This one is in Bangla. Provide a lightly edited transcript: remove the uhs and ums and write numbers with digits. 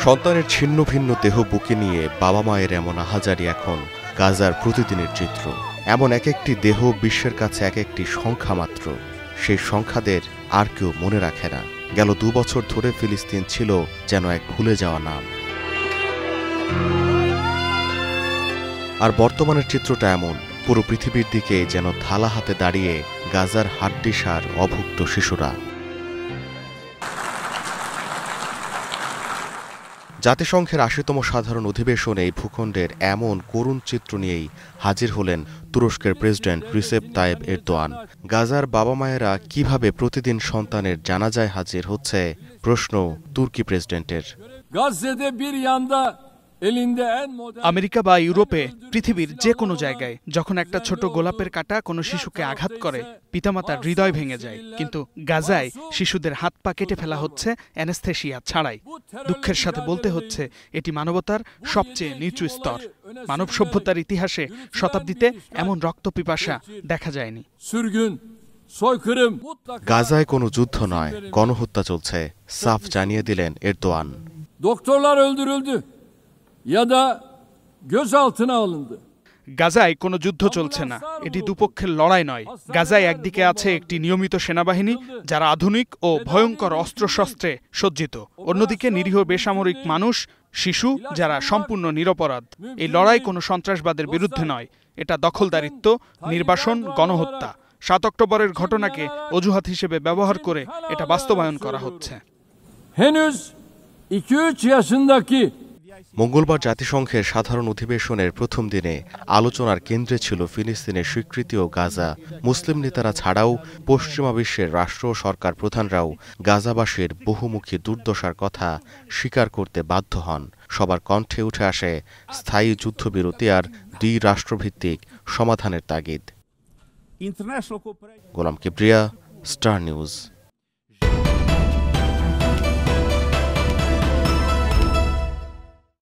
সন্তানের ছিন্ন ভিন্ন দেহ বুকে নিয়ে বাবা মায়ের এমন আহাজারি এখন গাজার প্রতিদিনের চিত্র। এমন এক একটি দেহ বিশ্বের কাছে এক একটি সংখ্যা মাত্র। সেই সংখ্যাদের আর কেউ মনে রাখে না। গেল 2 বছর ধরে ফিলিস্তিন ছিল যেন এক ভুলে যাওয়া নাম। আর বর্তমানের চিত্রটা এমন, পুরো পৃথিবীর দিকে যেন থালা হাতে দাঁড়িয়ে গাজার হাড্ডিসার অভুক্ত শিশুরা। জাতিসংঘের ৮০তম সাধারণ অধিবেশনে এই ভূখণ্ডের এমন করুণ চিত্র নিয়েই হাজির হলেন তুরস্কের প্রেসিডেন্ট রিসেপ তাইয়েপ এরদোয়ান। গাজার বাবা মায়েরা কিভাবে প্রতিদিন সন্তানের জানাজায় হাজির হচ্ছে, প্রশ্ন তুর্কি প্রেসিডেন্টের। আমেরিকা বা ইউরোপে, পৃথিবীর যে কোনো জায়গায় যখন একটা ছোট গোলাপের কাঁটা কোনো শিশুকে আঘাত করে, পিতামাতার হৃদয় ভেঙে যায়। কিন্তু গাজায় শিশুদের হাত পা কেটে ফেলা হচ্ছে অ্যানেস্থেশিয়া ছাড়াই। দুঃখের সাথে বলতে হচ্ছে, এটি মানবতার সবচেয়ে নিচু স্তর। মানব সভ্যতার ইতিহাসে শতাব্দীতে এমন রক্তপিপাসা দেখা যায়নি। গাজায় কোনো যুদ্ধ নয়, গণহত্যা চলছে, সাফ জানিয়ে দিলেন এরদোয়ান। গাজায় কোনো যুদ্ধ চলছে না, এটি দুপক্ষের লড়াই নয়। গাজায় একদিকে আছে একটি নিয়মিত সেনাবাহিনী যারা আধুনিক ও ভয়ঙ্কর অস্ত্রশস্ত্রে সজ্জিত, অন্যদিকে নিরীহ বেসামরিক মানুষ, শিশু যারা সম্পূর্ণ নিরপরাধ। এই লড়াই কোনো সন্ত্রাসবাদের বিরুদ্ধে নয়, এটা দখলদারিত্ব, নির্বাসন, গণহত্যা। ৭ অক্টোবরের ঘটনাকে অজুহাত হিসেবে ব্যবহার করে এটা বাস্তবায়ন করা হচ্ছে। মঙ্গলবার জাতিসংঘের সাধারণ অধিবেশনের প্রথম দিনে আলোচনার কেন্দ্রে ছিল ফিলিস্তিনের স্বীকৃতি ও গাজা। মুসলিম নেতারা ছাড়াও পশ্চিমা বিশ্বের রাষ্ট্র ও সরকার প্রধানরাও গাজাবাসীর বহুমুখী দুর্দশার কথা স্বীকার করতে বাধ্য হন। সবার কণ্ঠে উঠে আসে স্থায়ী যুদ্ধবিরতি আর 2 রাষ্ট্রভিত্তিক সমাধানের তাগিদ। গোলাম কিবরিয়া, স্টার নিউজ।